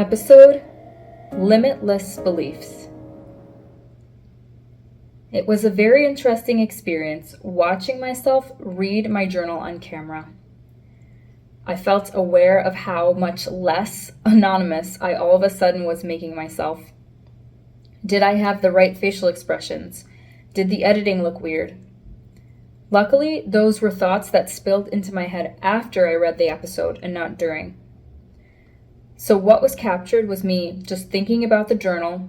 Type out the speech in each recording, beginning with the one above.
Episode Limitless Beliefs. It was a very interesting experience watching myself read my journal on camera. I felt aware of how much less anonymous I all of a sudden was making myself. Did I have the right facial expressions? Did the editing look weird? Luckily, those were thoughts that spilled into my head after I read the episode and not during. So what was captured was me just thinking about the journal,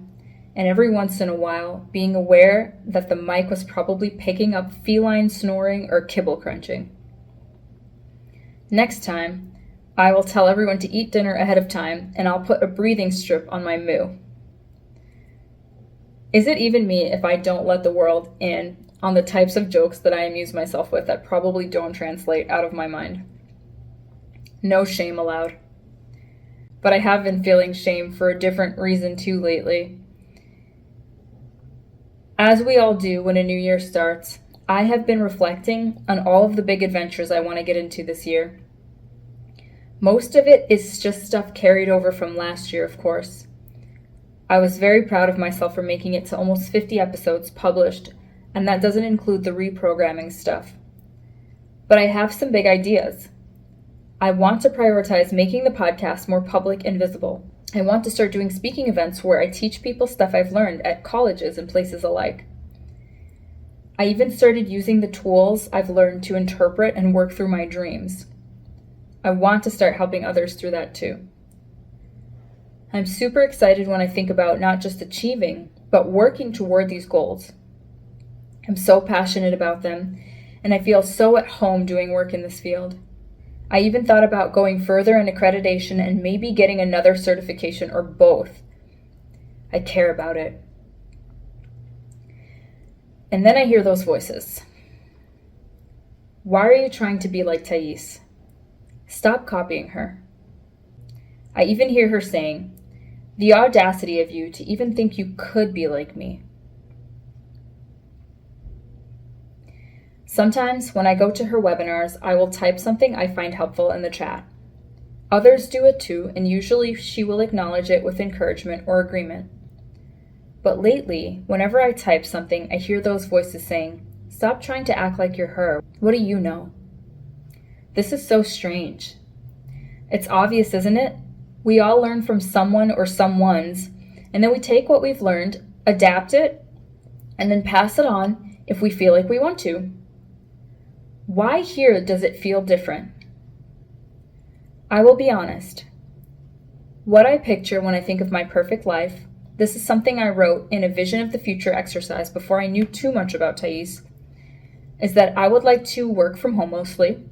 and every once in a while being aware that the mic was probably picking up feline snoring or kibble crunching. Next time, I will tell everyone to eat dinner ahead of time, and I'll put a breathing strip on my moo. Is it even me if I don't let the world in on the types of jokes that I amuse myself with that probably don't translate out of my mind? No shame allowed. But I have been feeling shame for a different reason too lately. As we all do when a new year starts, I have been reflecting on all of the big adventures I want to get into this year. Most of it is just stuff carried over from last year, of course. I was very proud of myself for making it to almost 50 episodes published, and that doesn't include the reprogramming stuff. But I have some big ideas. I want to prioritize making the podcast more public and visible. I want to start doing speaking events where I teach people stuff I've learned at colleges and places alike. I even started using the tools I've learned to interpret and work through my dreams. I want to start helping others through that too. I'm super excited when I think about not just achieving, but working toward these goals. I'm so passionate about them, and I feel so at home doing work in this field. I even thought about going further in accreditation and maybe getting another certification or both. I care about it. And then I hear those voices. Why are you trying to be like Thais? Stop copying her. I even hear her saying, the audacity of you to even think you could be like me. Sometimes when I go to her webinars, I will type something I find helpful in the chat. Others do it too, and usually she will acknowledge it with encouragement or agreement. But lately, whenever I type something, I hear those voices saying, stop trying to act like you're her. What do you know? This is so strange. It's obvious, isn't it? We all learn from someone or someones, and then we take what we've learned, adapt it, and then pass it on if we feel like we want to. Why here does it feel different? I will be honest. What I picture when I think of my perfect life, this is something I wrote in a vision of the future exercise before I knew too much about Thais, is that I would like to work from home mostly,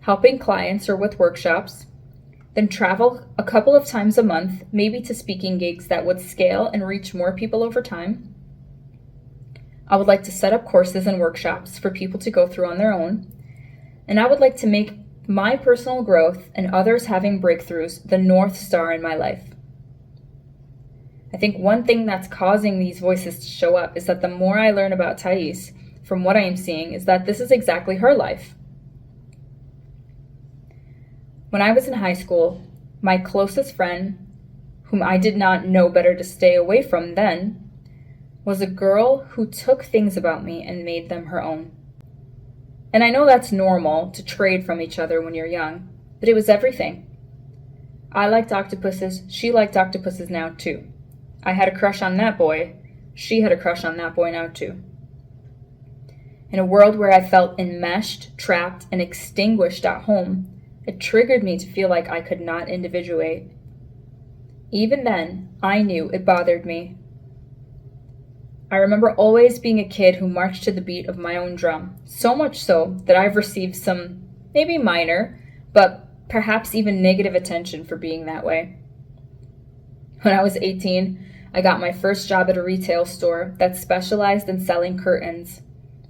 helping clients or with workshops, then travel a couple of times a month, maybe to speaking gigs that would scale and reach more people over time. I would like to set up courses and workshops for people to go through on their own. And I would like to make my personal growth and others having breakthroughs the North Star in my life. I think one thing that's causing these voices to show up is that the more I learn about Thais, from what I am seeing, is that this is exactly her life. When I was in high school, my closest friend, whom I did not know better to stay away from then, was a girl who took things about me and made them her own. And I know that's normal to trade from each other when you're young, but it was everything. I liked octopuses, she liked octopuses now too. I had a crush on that boy, she had a crush on that boy now too. In a world where I felt enmeshed, trapped, and extinguished at home, it triggered me to feel like I could not individuate. Even then, I knew it bothered me. I remember always being a kid who marched to the beat of my own drum, so much so that I've received some, maybe minor, but perhaps even negative attention for being that way. When I was 18, I got my first job at a retail store that specialized in selling curtains.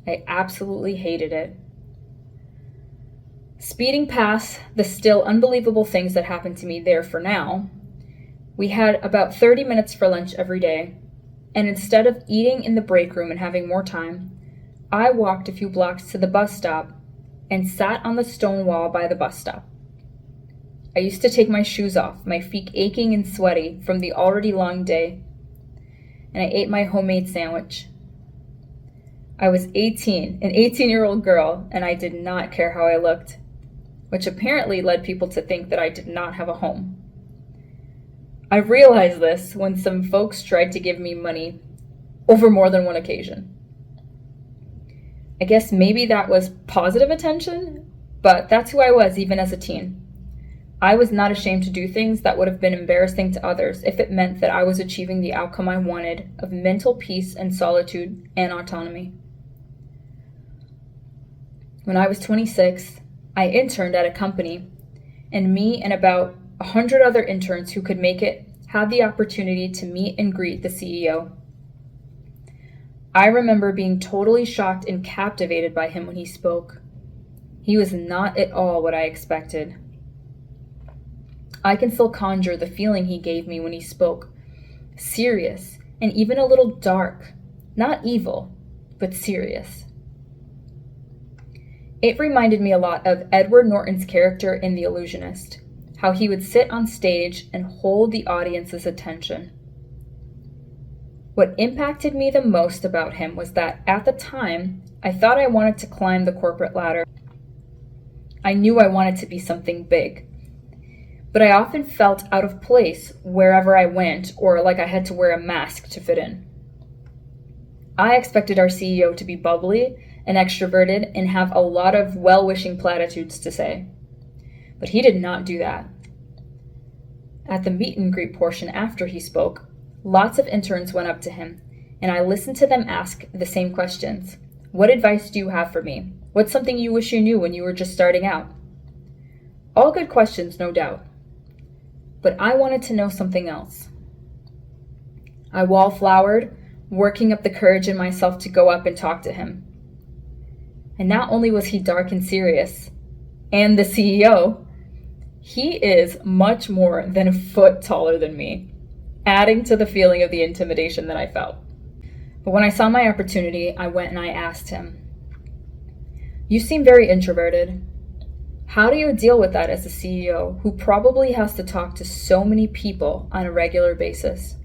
I absolutely hated it. Speeding past the still unbelievable things that happened to me there for now, we had about 30 minutes for lunch every day, and instead of eating in the break room and having more time, I walked a few blocks to the bus stop and sat on the stone wall by the bus stop. I used to take my shoes off, my feet aching and sweaty from the already long day, and I ate my homemade sandwich. I was 18, an 18-year-old girl, and I did not care how I looked, which apparently led people to think that I did not have a home. I realized this when some folks tried to give me money over more than one occasion. I guess maybe that was positive attention, but that's who I was even as a teen. I was not ashamed to do things that would have been embarrassing to others if it meant that I was achieving the outcome I wanted of mental peace and solitude and autonomy. When I was 26, I interned at a company, and me and about 100 other interns who could make it had the opportunity to meet and greet the CEO. I remember being totally shocked and captivated by him when he spoke. He was not at all what I expected. I can still conjure the feeling he gave me when he spoke. Serious, and even a little dark. Not evil, but serious. It reminded me a lot of Edward Norton's character in The Illusionist, how he would sit on stage and hold the audience's attention. What impacted me the most about him was that at the time, I thought I wanted to climb the corporate ladder. I knew I wanted to be something big. But I often felt out of place wherever I went, or like I had to wear a mask to fit in. I expected our CEO to be bubbly and extroverted and have a lot of well-wishing platitudes to say. But he did not do that. At the meet and greet portion after he spoke, lots of interns went up to him, and I listened to them ask the same questions. What advice do you have for me? What's something you wish you knew when you were just starting out? All good questions, no doubt. But I wanted to know something else. I wallflowered, working up the courage in myself to go up and talk to him. And not only was he dark and serious, and the CEO, he is much more than a foot taller than me, adding to the feeling of the intimidation that I felt. But when I saw my opportunity, I went and I asked him, "You seem very introverted. How do you deal with that as a CEO who probably has to talk to so many people on a regular basis?"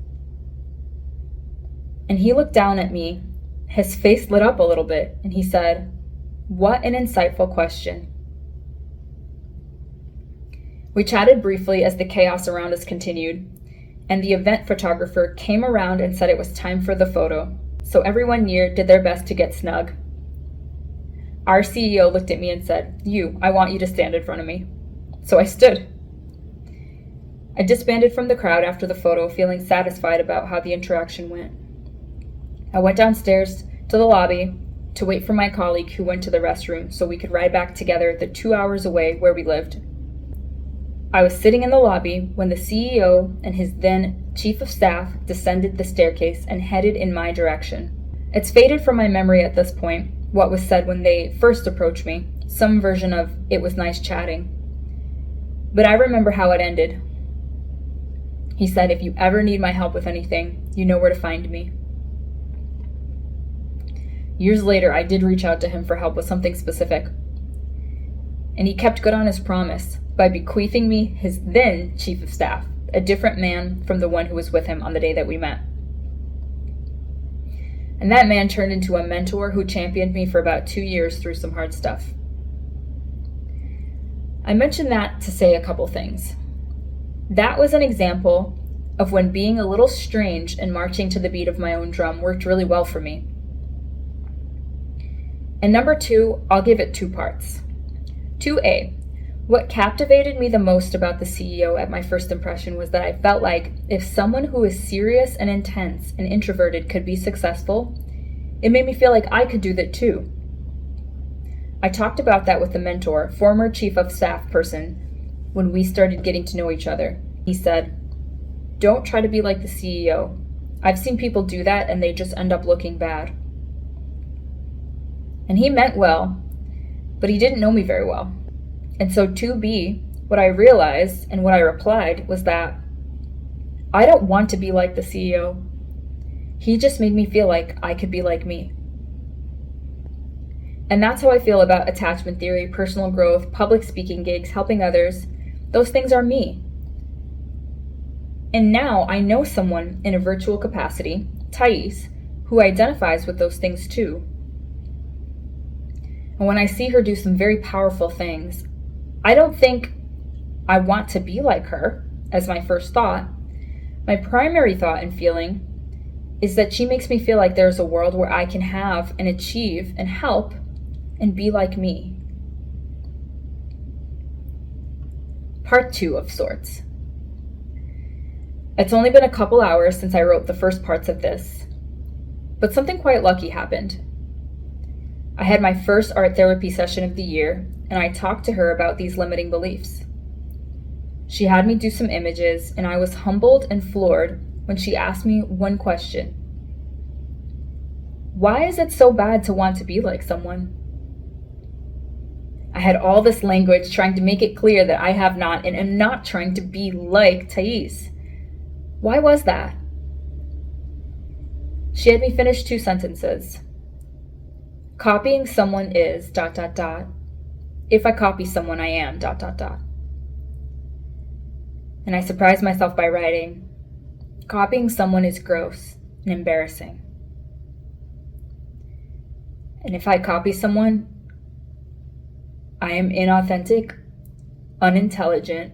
And he looked down at me, his face lit up a little bit, and he said, "What an insightful question." We chatted briefly as the chaos around us continued, and the event photographer came around and said it was time for the photo, so everyone near did their best to get snug. Our CEO looked at me and said, I want you to stand in front of me." So I stood. I disbanded from the crowd after the photo, feeling satisfied about how the interaction went. I went downstairs to the lobby to wait for my colleague who went to the restroom so we could ride back together the 2 hours away where we lived. I was sitting in the lobby when the CEO and his then chief of staff descended the staircase and headed in my direction. It's faded from my memory at this point what was said when they first approached me, some version of "it was nice chatting." But I remember how it ended. He said, "If you ever need my help with anything, you know where to find me." Years later, I did reach out to him for help with something specific. And he kept good on his promise by bequeathing me his then chief of staff, a different man from the one who was with him on the day that we met. And that man turned into a mentor who championed me for about 2 years through some hard stuff. I mentioned that to say a couple things. That was an example of when being a little strange and marching to the beat of my own drum worked really well for me. And number 2, I'll give it 2 parts. 2A, what captivated me the most about the CEO at my first impression was that I felt like if someone who is serious and intense and introverted could be successful, it made me feel like I could do that too. I talked about that with the mentor, former chief of staff person, when we started getting to know each other. He said, "Don't try to be like the CEO. I've seen people do that and they just end up looking bad." And he meant well, but he didn't know me very well. And so 2B, what I realized and what I replied was that I don't want to be like the CEO. He just made me feel like I could be like me. And that's how I feel about attachment theory, personal growth, public speaking gigs, helping others, Those things are me. And now I know someone in a virtual capacity, Thais, who identifies with those things too. And when I see her do some very powerful things, I don't think I want to be like her as my first thought. My primary thought and feeling is that she makes me feel like there's a world where I can have and achieve and help and be like me. Part 2 of sorts. It's only been a couple hours since I wrote the first parts of this, but something quite lucky happened. I had my first art therapy session of the year, and I talked to her about these limiting beliefs. She had me do some images, and I was humbled and floored when she asked me one question. Why is it so bad to want to be like someone? I had all this language trying to make it clear that I have not and am not trying to be like Thais. Why was that? She had me finish 2 sentences. Copying someone is ... If I copy someone, I am ... And I surprised myself by writing, copying someone is gross and embarrassing. And if I copy someone, I am inauthentic, unintelligent,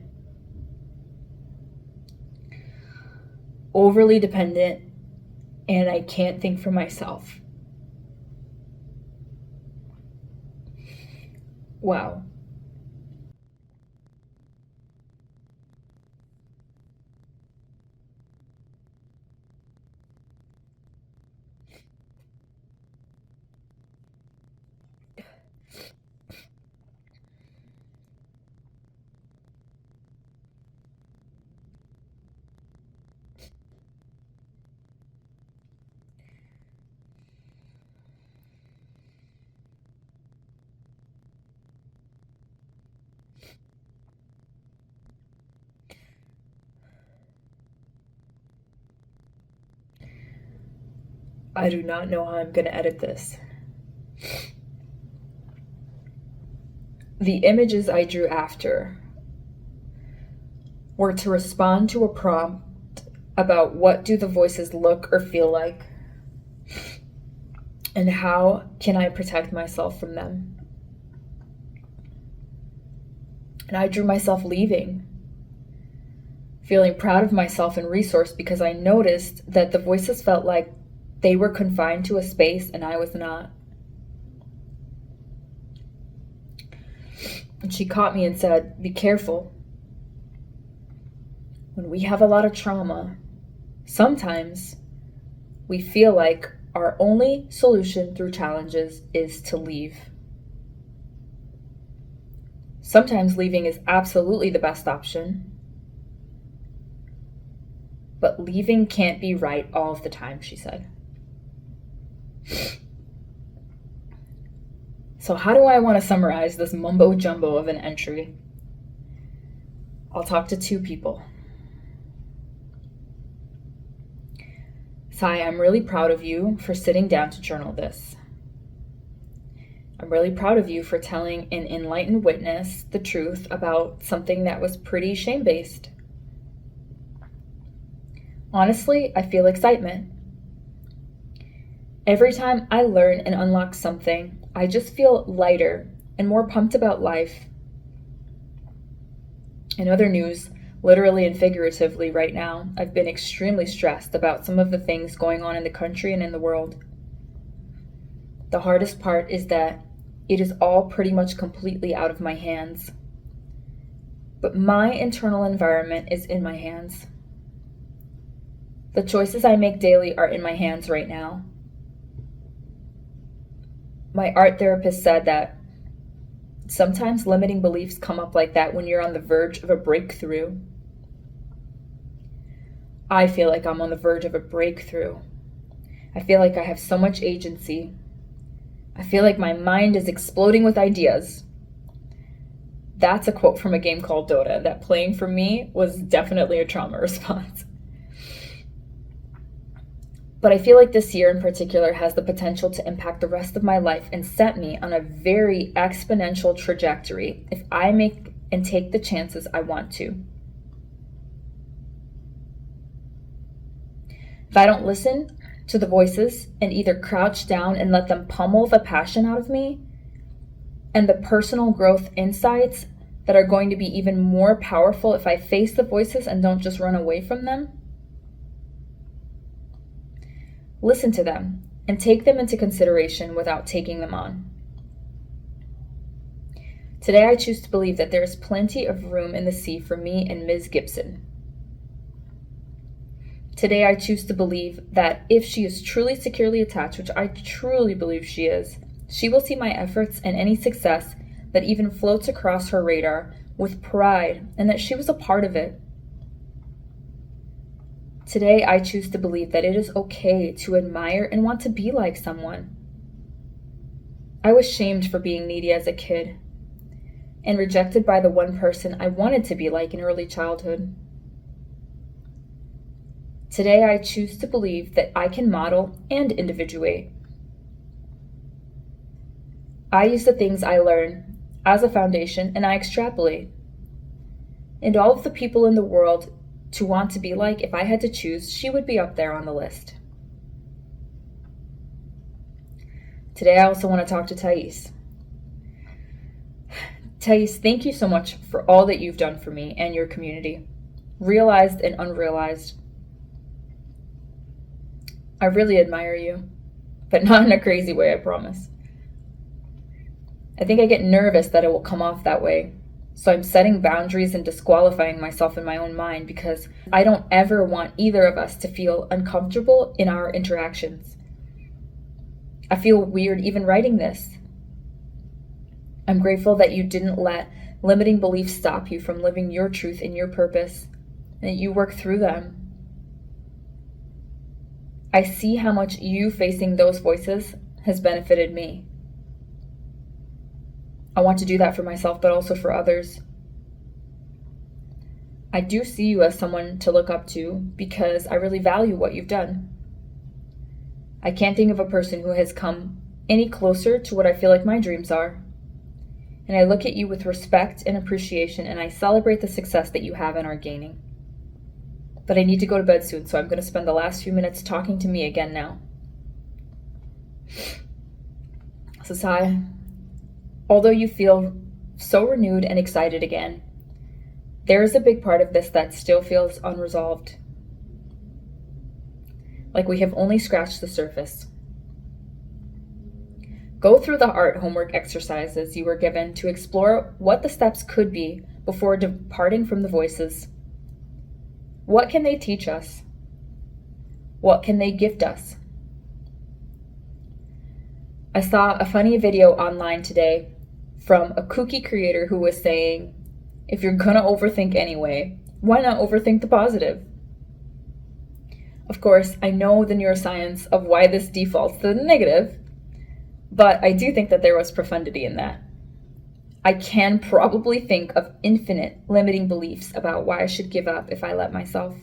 overly dependent, and I can't think for myself. Wow. I do not know how I'm going to edit this. The images I drew after were to respond to a prompt about what do the voices look or feel like, and how can I protect myself from them. And I drew myself leaving, feeling proud of myself and resourced because I noticed that the voices felt like they were confined to a space and I was not. And she caught me and said, be careful. When we have a lot of trauma, sometimes we feel like our only solution through challenges is to leave. Sometimes leaving is absolutely the best option, but leaving can't be right all of the time, she said. So how do I want to summarize this mumbo jumbo of an entry? I'll talk to 2 people. Sai, I'm really proud of you for sitting down to journal this. I'm really proud of you for telling an enlightened witness the truth about something that was pretty shame-based. Honestly, I feel excitement. Every time I learn and unlock something, I just feel lighter and more pumped about life. In other news, literally and figuratively right now, I've been extremely stressed about some of the things going on in the country and in the world. The hardest part is that it is all pretty much completely out of my hands. But my internal environment is in my hands. The choices I make daily are in my hands right now. My art therapist said that sometimes limiting beliefs come up like that when you're on the verge of a breakthrough. I feel like I'm on the verge of a breakthrough. I feel like I have so much agency. I feel like my mind is exploding with ideas. That's a quote from a game called Dota that playing for me was definitely a trauma response. But I feel like this year in particular has the potential to impact the rest of my life and set me on a very exponential trajectory if I make and take the chances I want to. If I don't listen to the voices and either crouch down and let them pummel the passion out of me and the personal growth insights that are going to be even more powerful if I face the voices and don't just run away from them, listen to them and take them into consideration without taking them on. Today I choose to believe that there is plenty of room in the sea for me and Ms. Gibson. Today I choose to believe that if she is truly securely attached, which I truly believe she is, she will see my efforts and any success that even floats across her radar with pride and that she was a part of it. Today I choose to believe that it is okay to admire and want to be like someone. I was shamed for being needy as a kid and rejected by the one person I wanted to be like in early childhood. Today I choose to believe that I can model and individuate. I use the things I learn as a foundation and I extrapolate. And all of the people in the world to want to be like, if I had to choose, she would be up there on the list. Today I also want to talk to Thais. Thais, thank you so much for all that you've done for me and your community, realized and unrealized. I really admire you, but not in a crazy way, I promise. I think I get nervous that it will come off that way, so I'm setting boundaries and disqualifying myself in my own mind because I don't ever want either of us to feel uncomfortable in our interactions. I feel weird even writing this. I'm grateful that you didn't let limiting beliefs stop you from living your truth and your purpose, and that you work through them. I see how much you facing those voices has benefited me. I want to do that for myself, but also for others. I do see you as someone to look up to because I really value what you've done. I can't think of a person who has come any closer to what I feel like my dreams are. And I look at you with respect and appreciation, and I celebrate the success that you have and are gaining. But I need to go to bed soon, so I'm going to spend the last few minutes talking to me again now. So, Sai, although you feel so renewed and excited again, there is a big part of this that still feels unresolved. Like we have only scratched the surface. Go through the art homework exercises you were given to explore what the steps could be before departing from the voices. What can they teach us? What can they gift us? I saw a funny video online today from a kooky creator who was saying, if you're gonna overthink anyway, why not overthink the positive? Of course, I know the neuroscience of why this defaults to the negative, but I do think that there was profundity in that. I can probably think of infinite limiting beliefs about why I should give up if I let myself.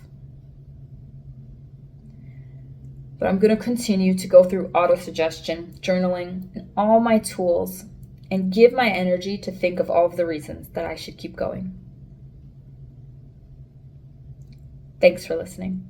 But I'm going to continue to go through autosuggestion, journaling, and all my tools and give my energy to think of all of the reasons that I should keep going. Thanks for listening.